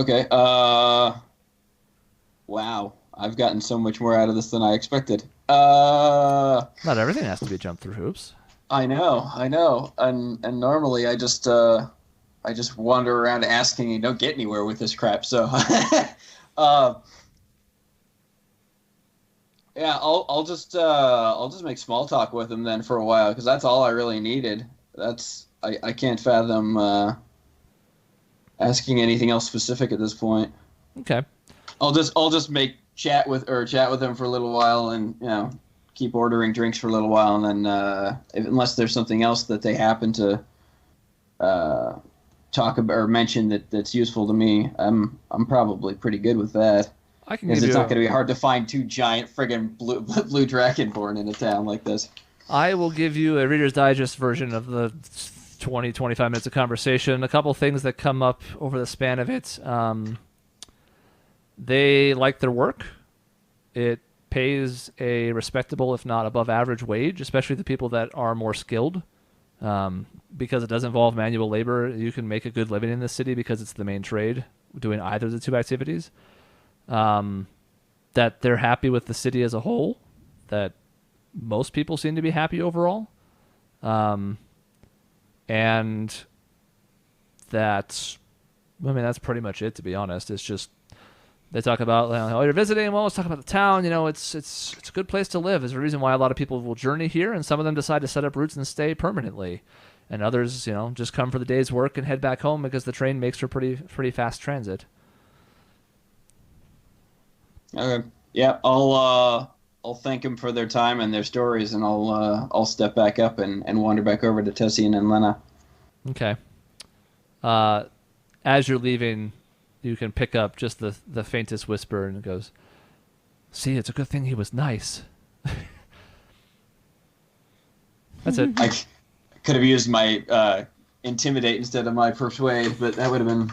Okay. Wow. I've gotten so much more out of this than I expected. Not everything has to be jumped through hoops. I know. And normally I just wander around asking and don't get anywhere with this crap. So, uh, yeah, I'll just make small talk with him then for a while because that's all I really needed. I can't fathom asking anything else specific at this point. Okay. I'll just make chat with him for a little while and keep ordering drinks for a little while and then unless there's something else that they happen to uh, talk about or mention that's useful to me, I'm probably pretty good with that. I can Because give it's you. not going to be hard to find two giant friggin' blue dragonborn in a town like this. I will give you a Reader's Digest version of the 20, 25 minutes of conversation. A couple things that come up over the span of it. They like their work. It pays a respectable, if not above average wage, especially the people that are more skilled. Because it does involve manual labor, you can make a good living in this city because it's the main trade, doing either of the two activities. That they're happy with the city as a whole, that most people seem to be happy overall. And that's pretty much it, to be honest. It's just, they talk about, oh, you're visiting, well, let's talk about the town. It's a good place to live. There's a reason why a lot of people will journey here, and some of them decide to set up roots and stay permanently. And others, just come for the day's work and head back home because the train makes for pretty fast transit. Okay. Yeah, I'll thank them for their time and their stories, and I'll step back up and wander back over to Tessian and Lena. Okay. As you're leaving, you can pick up just the faintest whisper, and it goes, "See, it's a good thing he was nice." That's it. I could have used my intimidate instead of my persuade, but that would have been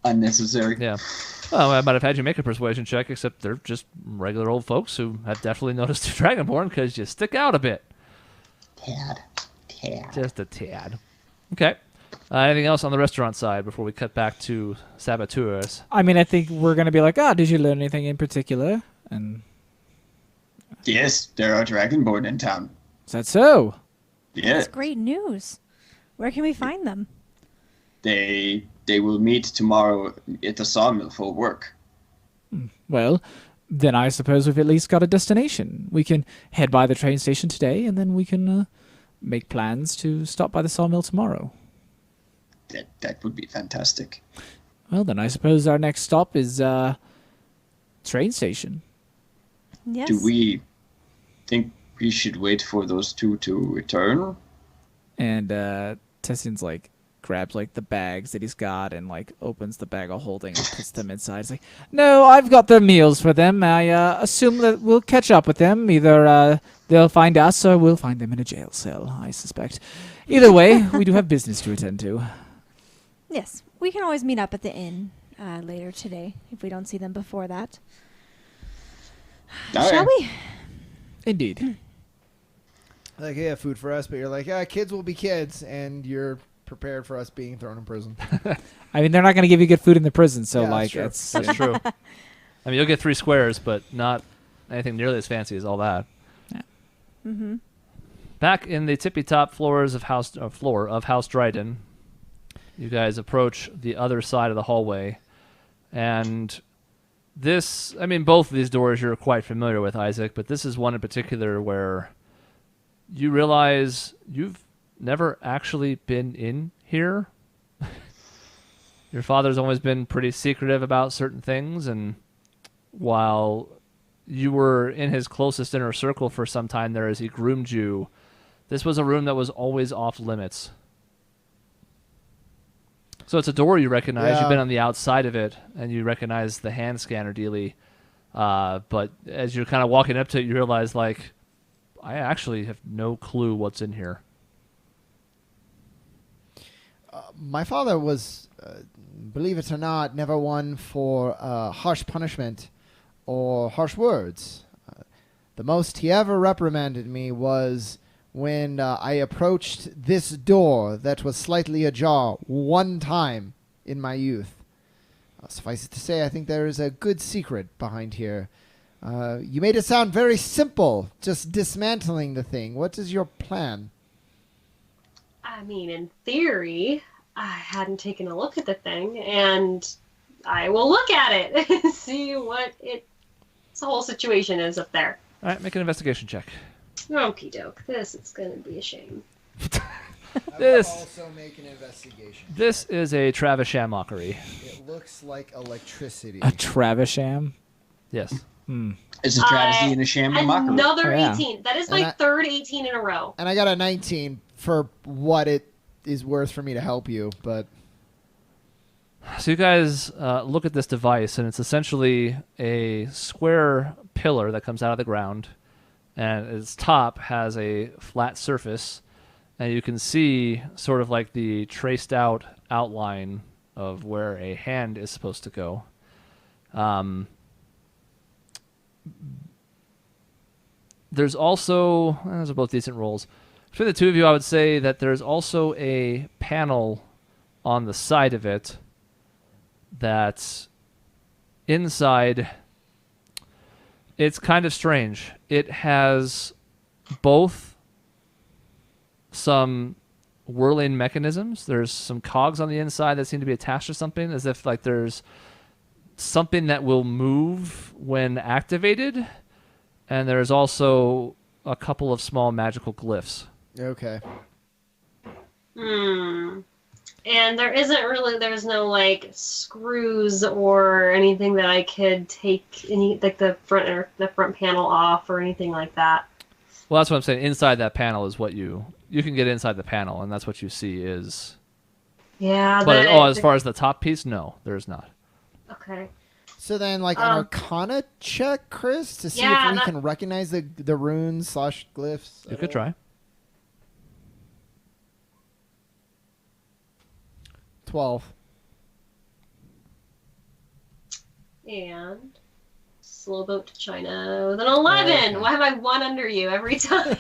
unnecessary. Yeah. Well, I might have had you make a persuasion check, except they're just regular old folks who have definitely noticed the Dragonborn because you stick out a bit. Tad. Just a tad. Okay. Anything else on the restaurant side before we cut back to saboteurs? I mean, I think we're going to be like, did you learn anything in particular? And Yes, there are Dragonborn in town. is that so? Yeah, That's great news. Where can we find them? they will meet tomorrow at the sawmill for work. Well, then I suppose we've at least got a destination. We can head by the train station today, and then we can make plans to stop by the sawmill tomorrow. That would be fantastic. Well, then I suppose our next stop is train station. Yes. Do we think we should wait for those two to return? And Tessian's grabs the bags that he's got and opens the bag of holding and puts them inside. It's like, no, I've got their meals for them. I assume that we'll catch up with them. Either they'll find us or we'll find them in a jail cell, I suspect. Either way, we do have business to attend to. Yes. We can always meet up at the inn later today if we don't see them before that. All Shall right. we? Indeed. Like, yeah, food for us, but you're like, kids will be kids, and you're prepared for us being thrown in prison. I mean, they're not going to give you good food in the prison, so Yeah, that's true. it's That's true. I mean, you'll get 3 squares, but not anything nearly as fancy as all that. Mm-hmm. Back in the tippy-top floor of House Dryden, you guys approach the other side of the hallway, and both of these doors you're quite familiar with, Isaac, but this is one in particular where you realize you've never actually been in here. Your father's always been pretty secretive about certain things, and while you were in his closest inner circle for some time there as he groomed you, this was a room that was always off limits. So it's a door you recognize. Yeah. You've been on the outside of it, and you recognize the hand scanner dealy. But as you're kind of walking up to it, you realize, I actually have no clue what's in here. My father was, believe it or not, never one for harsh punishment or harsh words. The most he ever reprimanded me was when I approached this door that was slightly ajar one time in my youth. Suffice it to say, I think there is a good secret behind here. You made it sound very simple, just dismantling the thing. What is your plan? I mean, in theory, I hadn't taken a look at the thing, and I will look at it and see what its whole situation is up there. All right, make an investigation check. Okie doke. This is going to be a shame. This- I will also make an investigation. This is a Travisham mockery. It looks like electricity. A Travisham. Yes. It's a travesty and a sham and mockery. Another Oh, yeah. 18. That is And my third 18 in a row. And I got a 19 for what it is worth for me to help you, but So you guys look at this device, and it's essentially a square pillar that comes out of the ground, and its top has a flat surface, and you can see sort of like the traced out outline of where a hand is supposed to go. There's also, those are both decent rolls. Between the two of you, I would say that there's also a panel on the side of it that's inside. It's kind of strange. It has both some whirling mechanisms. There's some cogs on the inside that seem to be attached to something, as if like there's something that will move when activated. And there's also a couple of small magical glyphs. okay. And there's no like screws or anything that I could take like the front panel off or anything like that. Well, that's what I'm saying. Inside that panel is what you can get inside the panel, and that's what you see is. Yeah. But as far as the top piece, no, there's not. Okay. So then, like, an Arcana check, Chris, to see Yeah, if we can recognize the runes / glyphs. You could try. 12. And slow boat to China with an 11. Okay. Why have I one under you every time?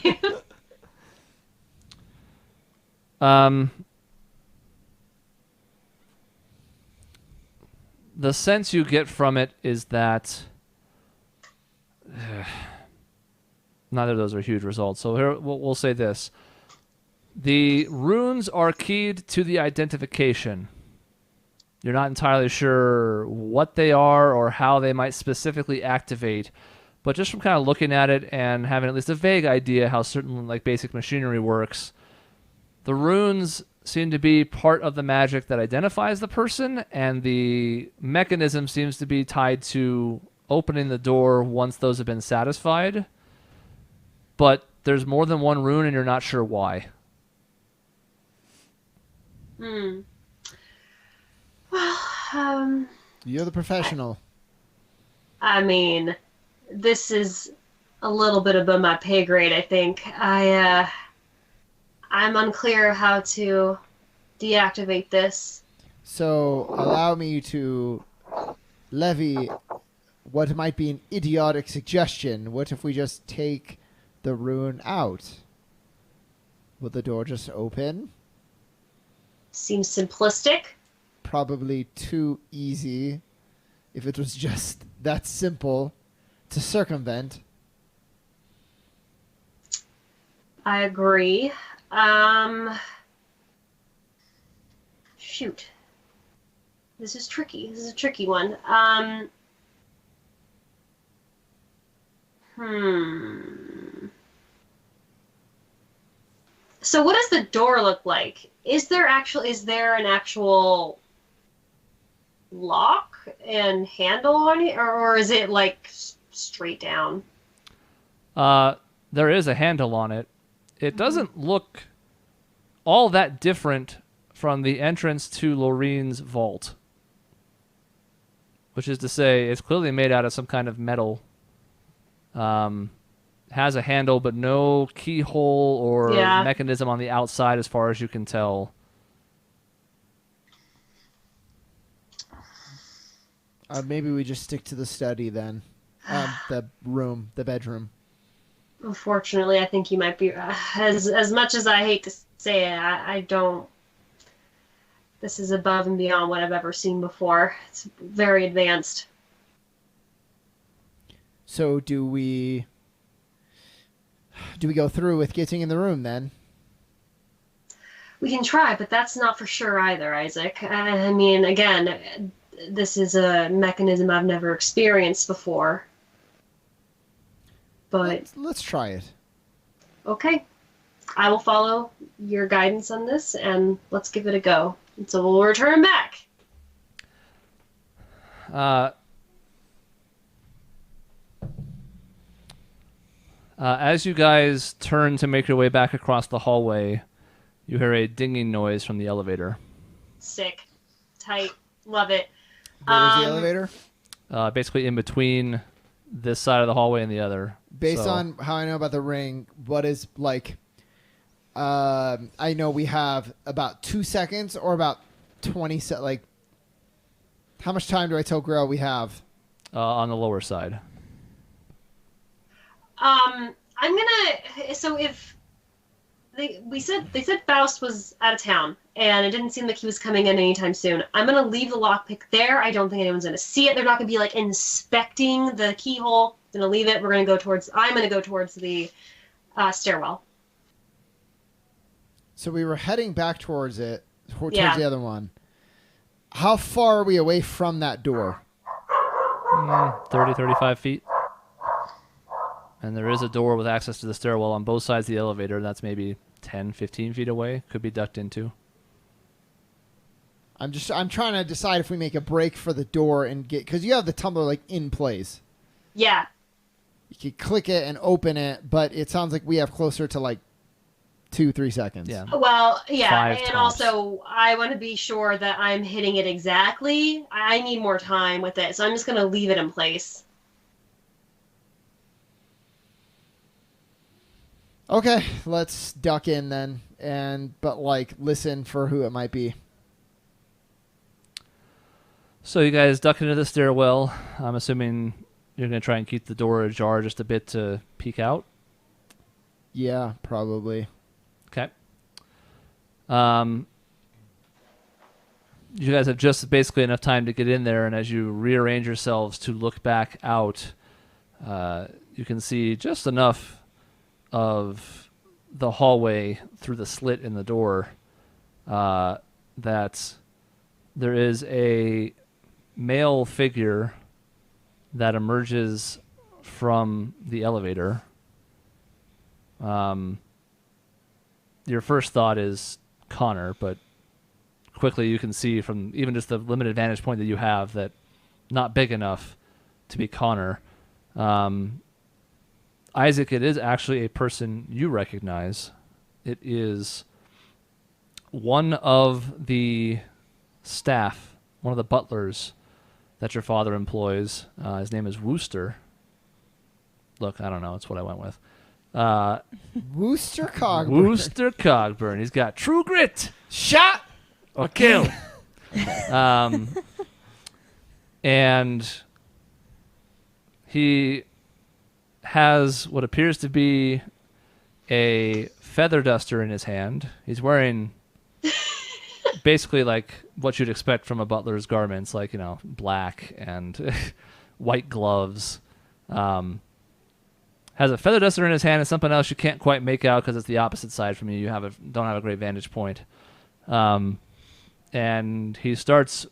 The sense you get from it is that neither of those are huge results. So here we'll say this. The runes are keyed to the identification. You're not entirely sure what they are or how they might specifically activate, but just from kind of looking at it and having at least a vague idea how certain like basic machinery works, the runes seem to be part of the magic that identifies the person, and the mechanism seems to be tied to opening the door once those have been satisfied. But there's more than one rune, and you're not sure why. Well, You're the professional. I mean, this is a little bit above my pay grade, I think. I'm unclear how to deactivate this. So allow me to levy what might be an idiotic suggestion. What if we just take the rune out? Will the door just open? Seems simplistic. Probably too easy if it was just that simple to circumvent. I agree. Shoot. This is tricky. This is a tricky one. So what does the door look like? Is there an actual lock and handle on it, or is it like straight down? There is a handle on it. It doesn't look all that different from the entrance to Laureen's vault, which is to say it's clearly made out of some kind of metal. Has a handle, but no keyhole or mechanism on the outside as far as you can tell. Maybe we just stick to the study then. The bedroom. Unfortunately, I think you might be as much as I hate to say it. I don't. This is above and beyond what I've ever seen before. It's very advanced. So do we go through with getting in the room then? We can try, but that's not for sure either, Isaac. I mean, again, this is a mechanism I've never experienced before. But Let's try it. okay, I will follow your guidance on this, and let's give it a go. And so we'll return back. As you guys turn to make your way back across the hallway, you hear a dinging noise from the elevator. Sick. Tight. Love it. Where's the elevator? Basically in between this side of the hallway and the other. Based So- on how I know about the ring, what is like? I know we have about 2 seconds or about 20 like. How much time do I tell Grail we have? on the lower side. I'm gonna. So if they said Faust was out of town, and it didn't seem like he was coming in anytime soon. I'm gonna leave the lockpick there. I don't think anyone's gonna see it. They're not gonna be like inspecting the keyhole. I'm gonna leave it. I'm gonna go towards the stairwell. So we were heading back towards it, towards Yeah. the other one. How far are we away from that door? 30, 35 feet. And there is a door with access to the stairwell on both sides of the elevator. That's maybe 10, 15 feet away. Could be ducked into. I'm trying to decide if we make a break for the door and get, because you have the tumbler like in place. Yeah. You could click it and open it, but it sounds like we have closer to like 2-3 seconds. Yeah. Well, yeah, 5 and tops. also I want to be sure that I'm hitting it exactly. I need more time with it, so I'm just gonna leave it in place. Okay, let's duck in then, but like listen for who it might be. So you guys duck into the stairwell. I'm assuming you're going to try and keep the door ajar just a bit to peek out. Yeah, probably. Okay. You guys have just basically enough time to get in there, and as you rearrange yourselves to look back out, you can see just enough of the hallway through the slit in the door that there is a male figure that emerges from the elevator. Your first thought is Connor, but quickly you can see from even just the limited vantage point that you have that not big enough to be Connor. Isaac, it is actually a person you recognize. It is one of the staff, one of the butlers that your father employs. His name is Wooster. Look, I don't know. It's what I went with. Wooster Cogburn. Wooster Cogburn. He's got true grit. Shot. Or kill. And he has what appears to be a feather duster in his hand. He's wearing basically like what you'd expect from a butler's garments, like, black and white gloves. Has a feather duster in his hand and something else you can't quite make out because it's the opposite side from you. You don't have a great vantage point. And he starts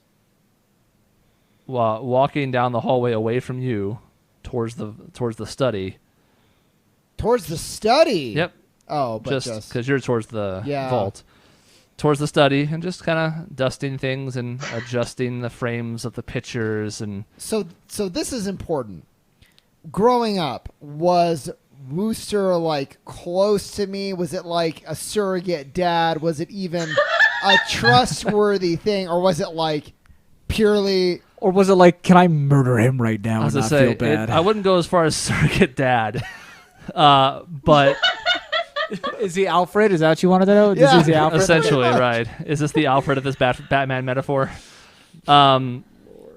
walking down the hallway away from you towards the study. Towards the study. Yep. Oh, but Just because you're towards the Yeah. vault. Towards the study and just kind of dusting things and adjusting the frames of the pictures and So this is important. Growing up, was Wooster like close to me? Was it like a surrogate dad? Was it even a trustworthy thing, or was it like purely? Or was it like, can I murder him right now I was and gonna not say feel bad? I wouldn't go as far as surrogate dad, but Is he Alfred? Is that what you wanted to know? Yeah. Is he Alfred? essentially, Pretty much. right? Is this the Alfred of this Batman metaphor?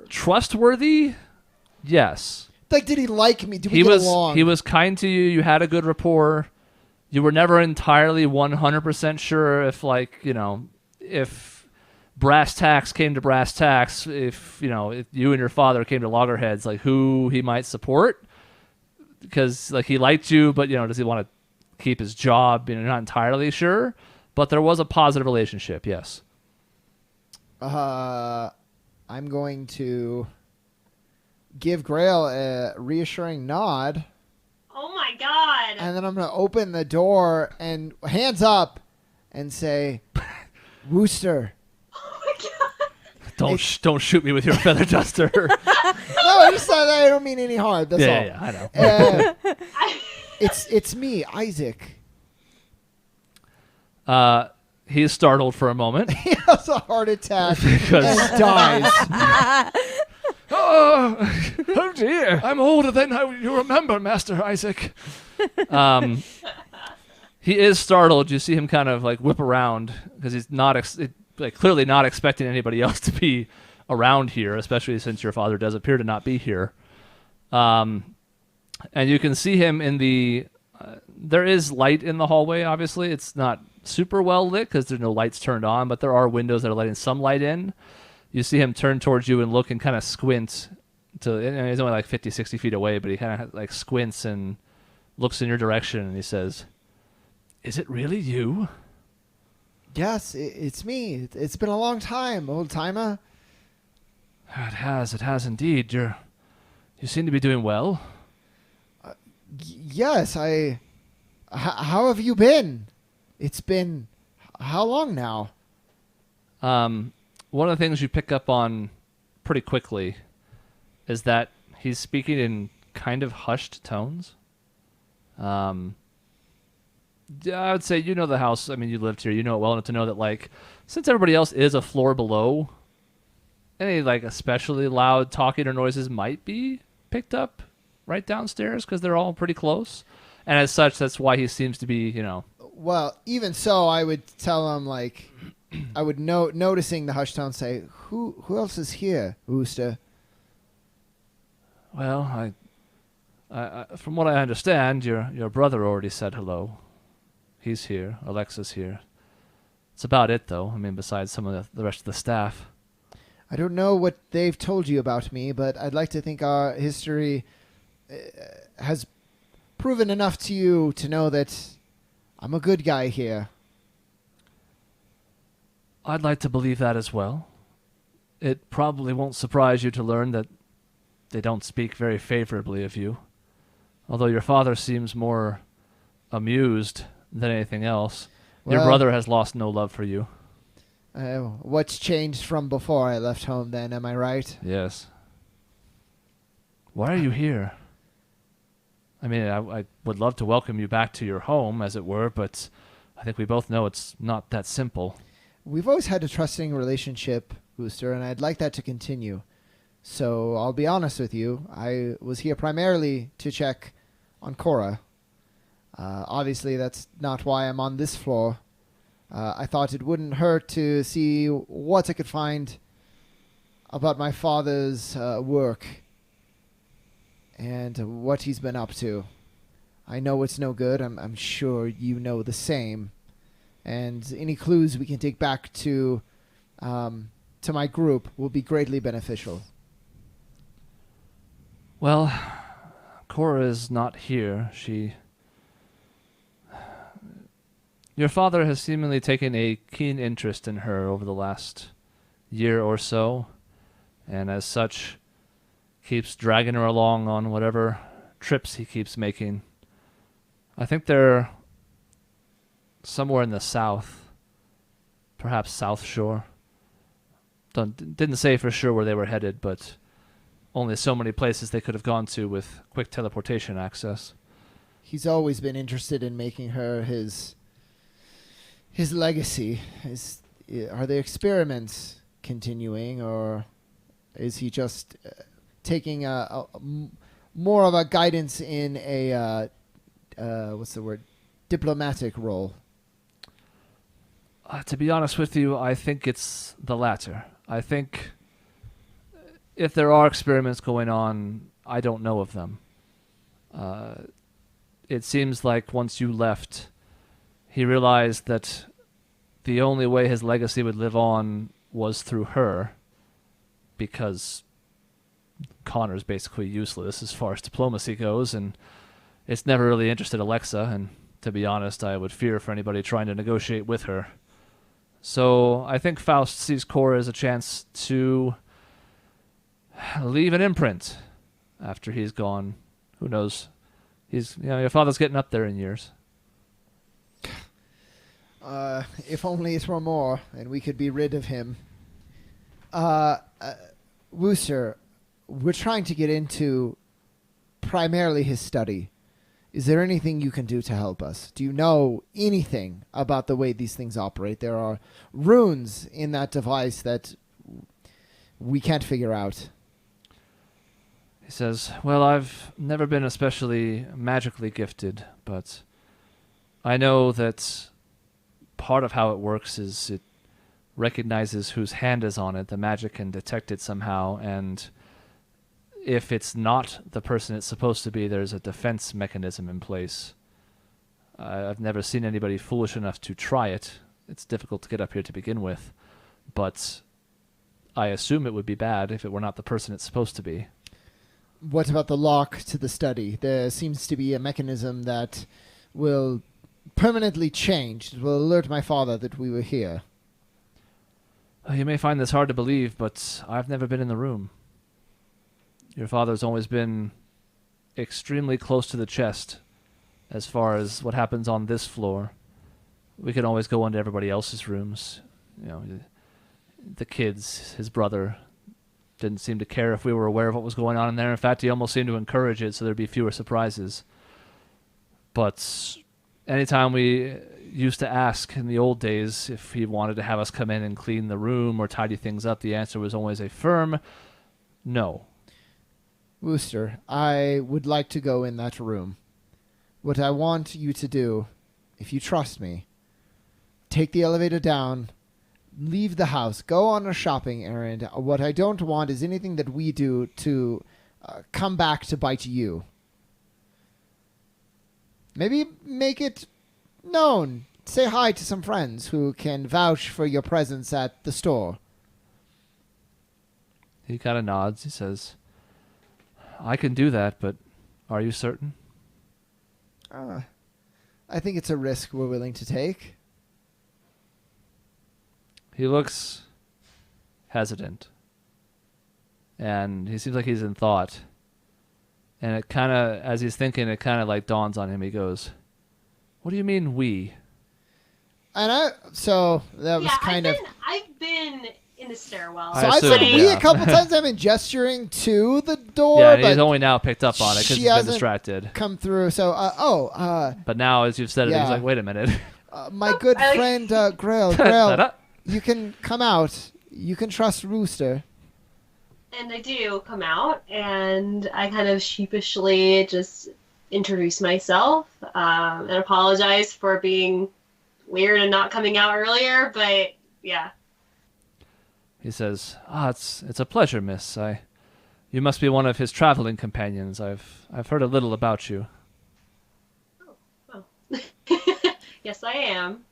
Trustworthy? Yes. Like, did he like me? Did we He get was along? he was kind to you. You had a good rapport. You were never entirely 100% sure if brass tacks came to brass tacks, if you and your father came to loggerheads, like who he might support, because like he liked you, but does he want to keep his job? Not entirely sure, but there was a positive relationship. Yes. I'm going to give Grail a reassuring nod, Oh my god. and then I'm going to open the door and hands up and say, "Wooster." Oh my god. Don't shoot me with your feather duster. No, I just thought I don't mean any harm. That's all. yeah, I know. It's me, Isaac. He's startled for a moment. He has a heart attack Because- and dies. Oh dear! I'm older than you remember, Master Isaac. He is startled. You see him kind of like whip around because he's not clearly not expecting anybody else to be around here, especially since your father does appear to not be here. And you can see him in the. There is light in the hallway. Obviously, it's not super well lit because there's no lights turned on, but there are windows that are letting some light in. You see him turn towards you and look and kind of squint. He's only like 50, 60 feet away, but he kind of like squints and looks in your direction, and he says, "Is it really you?" Yes, it's me. It's been a long time, old timer. It has indeed. You seem to be doing well. Yes, how have you been? It's been how long now? One of the things you pick up on pretty quickly is that he's speaking in kind of hushed tones. I would say you know the house. I mean, you lived here. You know it well enough to know that, like, since everybody else is a floor below, any, like, especially loud talking or noises might be picked up right downstairs because they're all pretty close. And as such, that's why he seems to be, Well, even so, I would tell him, like, I would noticing the hushed tone, say, "Who else is here, Wooster?" Well, I from what I understand, your brother already said hello. He's here. Alexa's here. It's about it, though. I mean, besides some of the rest of the staff. I don't know what they've told you about me, but I'd like to think our history has proven enough to you to know that I'm a good guy here. I'd like to believe that as well. It probably won't surprise you to learn that they don't speak very favorably of you. Although your father seems more amused than anything else. Your Well- brother has lost no love for you. What's changed from before I left home then, am I right? Yes. Why are you here? I mean, I would love to welcome you back to your home, as it were, but I think we both know it's not that simple. We've always had a trusting relationship, Booster, and I'd like that to continue. So I'll be honest with you. I was here primarily to check on Cora. Obviously, that's not why I'm on this floor. I thought it wouldn't hurt to see what I could find about my father's work and what he's been up to. I know it's no good. I'm sure you know the same. And any clues we can take back to my group will be greatly beneficial. Well, Cora is not here. Your father has seemingly taken a keen interest in her over the last year or so, and as such, keeps dragging her along on whatever trips he keeps making. I think they're somewhere in the south, perhaps South Shore. Didn't say for sure where they were headed, but only so many places they could have gone to with quick teleportation access. He's always been interested in making her his legacy. Are the experiments continuing, or is he just taking more of a guidance in a diplomatic role? To be honest with you, I think it's the latter. I think if there are experiments going on, I don't know of them. It seems like once you left, he realized that the only way his legacy would live on was through her, because Connor's basically useless as far as diplomacy goes, and it's never really interested Alexa, and to be honest, I would fear for anybody trying to negotiate with her. So I think Faust sees Cora as a chance to leave an imprint after he's gone. Who knows? Your father's getting up there in years. If only it were more, and we could be rid of him. Wooster, we're trying to get into primarily his study. Is there anything you can do to help us? Do you know anything about the way these things operate? There are runes in that device that we can't figure out. He says, well, I've never been especially magically gifted, but I know that part of how it works is it recognizes whose hand is on it. The magic can detect it somehow, and if it's not the person it's supposed to be, there's a defense mechanism in place. I've never seen anybody foolish enough to try it. It's difficult to get up here to begin with, but I assume it would be bad if it were not the person it's supposed to be. What about the lock to the study? There seems to be a mechanism that will permanently change. It will alert my father that we were here. You may find this hard to believe, but I've never been in the room. Your father's always been extremely close to the chest as far as what happens on this floor. We can always go into everybody else's rooms. The kids, his brother, didn't seem to care if we were aware of what was going on in there. In fact, he almost seemed to encourage it so there'd be fewer surprises. But anytime we used to ask in the old days if he wanted to have us come in and clean the room or tidy things up, the answer was always a firm no. Wooster, I would like to go in that room. What I want you to do, if you trust me, take the elevator down, leave the house, go on a shopping errand. What I don't want is anything that we do to come back to bite you. Maybe make it known. Say hi to some friends who can vouch for your presence at the store. He kind of nods. He says, I can do that, but are you certain? I think it's a risk we're willing to take. He looks hesitant. And he seems like he's in thought. And it kind of, as he's thinking, it kind of like dawns on him. He goes, what do you mean we? And so that was kind of... I've been in the stairwell. So I said we a couple times. I've been gesturing to the door. Yeah, but he's only now picked up on it because he's been hasn't distracted. Come through. So, but now, as you've said it, yeah. he's like, wait a minute. My good friend Grail, you can come out. You can trust Rooster. And I do come out, and I kind of sheepishly just introduce myself and apologize for being weird and not coming out earlier, but yeah. He says, it's a pleasure, miss. You must be one of his traveling companions. I've heard a little about you. Oh. Yes, I am.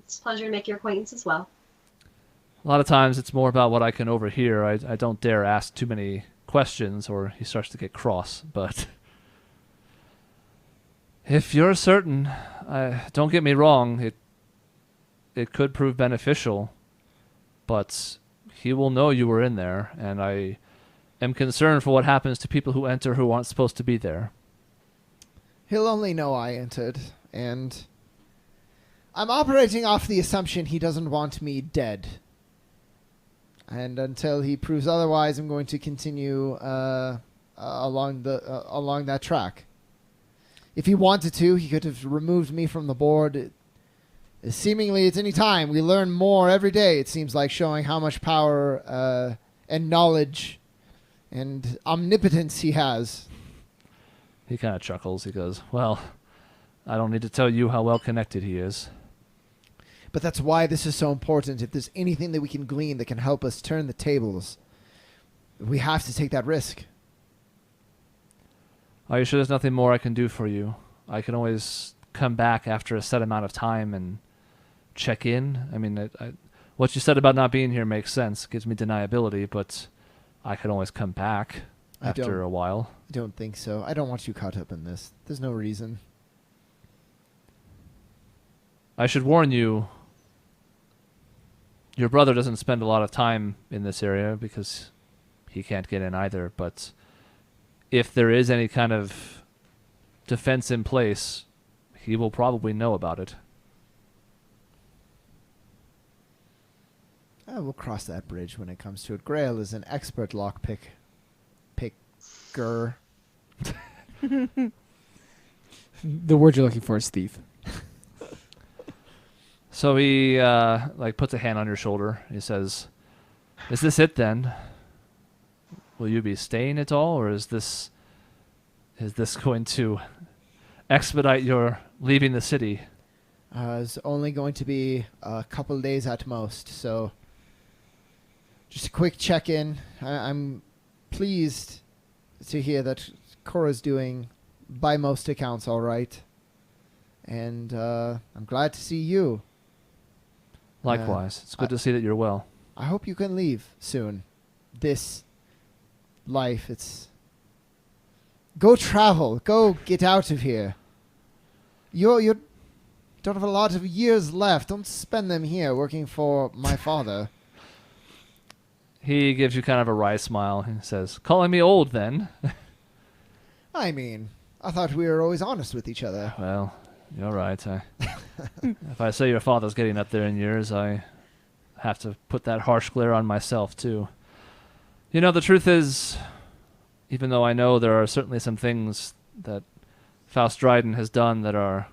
It's a pleasure to make your acquaintance as well. A lot of times it's more about what I can overhear. I don't dare ask too many questions or he starts to get cross. But if you're certain, don't get me wrong, it could prove beneficial. But he will know you were in there, and I am concerned for what happens to people who enter who aren't supposed to be there. He'll only know I entered, and I'm operating off the assumption he doesn't want me dead. And until he proves otherwise, I'm going to continue along that track. If he wanted to, he could have removed me from the board. Seemingly, it's any time. We learn more every day, it seems like, showing how much power and knowledge and omnipotence he has. He kind of chuckles. He goes, well, I don't need to tell you how well connected he is. But that's why this is so important. If there's anything that we can glean that can help us turn the tables, we have to take that risk. Are you sure there's nothing more I can do for you? I can always come back after a set amount of time and check in. I mean, what What you said about not being here makes sense. Gives me deniability, but I can always come back after a while. I don't think so. I don't want you caught up in this. There's no reason. I should warn you, your brother doesn't spend a lot of time in this area because he can't get in either, but if there is any kind of defense in place, he will probably know about it. We'll cross that bridge when it comes to it. Grail is an expert lockpicker. The word you're looking for is thief. So he puts a hand on your shoulder. He says, "Is this it then? Will you be staying at all, or is this going to expedite your leaving the city?" It's only going to be a couple of days at most, so just a quick check-in. I'm pleased to hear that Cora's doing, by most accounts, all right. And I'm glad to see you. Likewise. It's good to see that you're well. I hope you can leave soon. This life, it's... Go travel. Go get out of here. You don't have a lot of years left. Don't spend them here working for my father. He gives you kind of a wry smile. He says, "Calling me old then?" I mean, I thought we were always honest with each other. Well, you're right. If I say your father's getting up there in years, I have to put that harsh glare on myself, too. You know, the truth is, even though I know there are certainly some things that Faust Dryden has done that are,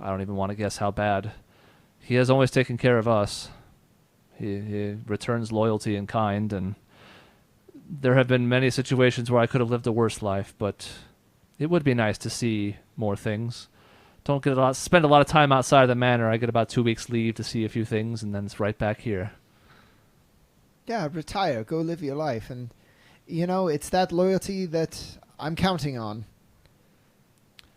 I don't even want to guess how bad, he has always taken care of us. He returns loyalty in kind, and there have been many situations where I could have lived a worse life, but it would be nice to see more things. Don't spend a lot of time outside of the manor. I get about 2 weeks leave to see a few things, and then it's right back here. Yeah, retire. Go live your life. And, you know, it's that loyalty that I'm counting on.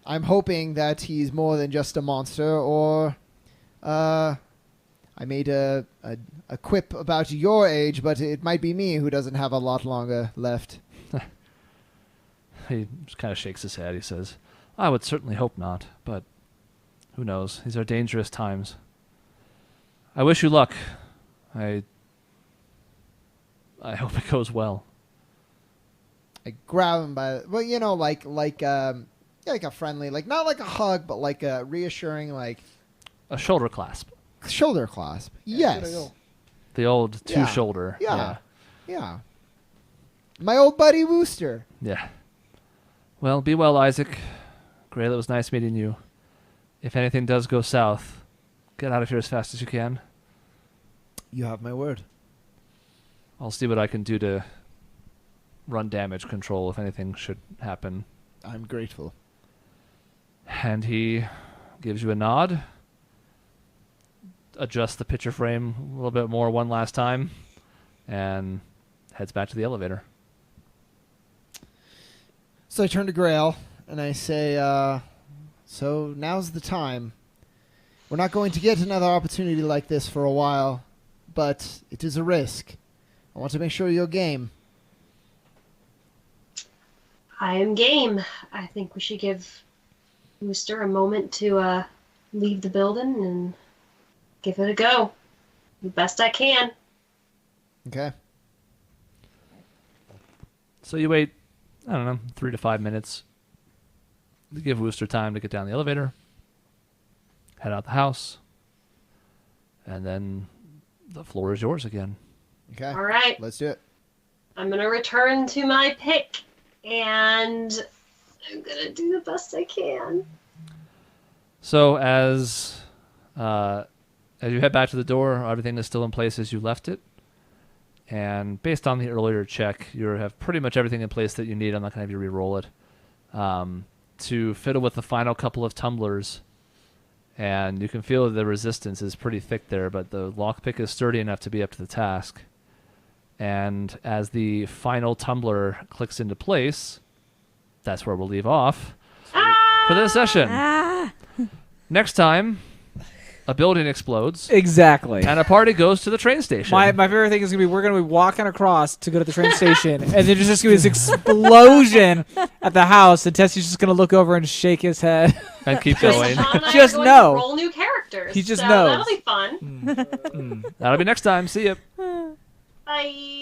I'm hoping that he's more than just a monster, or... I made a quip about your age, but it might be me who doesn't have a lot longer left. He just kind of shakes his head. He says, "I would certainly hope not, but who knows? These are dangerous times. I wish you luck. I hope it goes well." I grab him by, well, you know, like a friendly, like not like a hug, but like a reassuring, like a shoulder clasp. Shoulder clasp. Yes. The old two-shoulder. Yeah. My old buddy Wooster. Yeah. Well, be well, Isaac. Great, it was nice meeting you. If anything does go south, get out of here as fast as you can. You have my word. I'll see what I can do to run damage control if anything should happen. I'm grateful. And he gives you a nod, adjusts the picture frame a little bit more one last time, and heads back to the elevator. So I turn to Grail, and I say, so now's the time. We're not going to get another opportunity like this for a while, but it is a risk. I want to make sure you're game. I am game. I think we should give Wooster a moment to leave the building and give it a go. The best I can. Okay. So you wait, I don't know, 3 to 5 minutes. You give Wooster time to get down the elevator, head out the house, and then the floor is yours again. Okay. All right. Let's do it. I'm going to return to my pick, and I'm going to do the best I can. So as you head back to the door, everything is still in place as you left it. And based on the earlier check, you have pretty much everything in place that you need. I'm not going to have you re-roll it. To fiddle with the final couple of tumblers. And you can feel the resistance is pretty thick there, but the lockpick is sturdy enough to be up to the task. And as the final tumbler clicks into place, that's where we'll leave off for this session. Next time, a building explodes, Exactly. and a party goes to the train station. My favorite thing is gonna be we're gonna be walking across to go to the train station, and then there's just gonna be this explosion at the house, and Tessie's just gonna look over and shake his head. and keep Because going. Sean and I Just are going know. to roll new characters. He just so knows. That'll be fun. That'll be next time. See ya. Bye.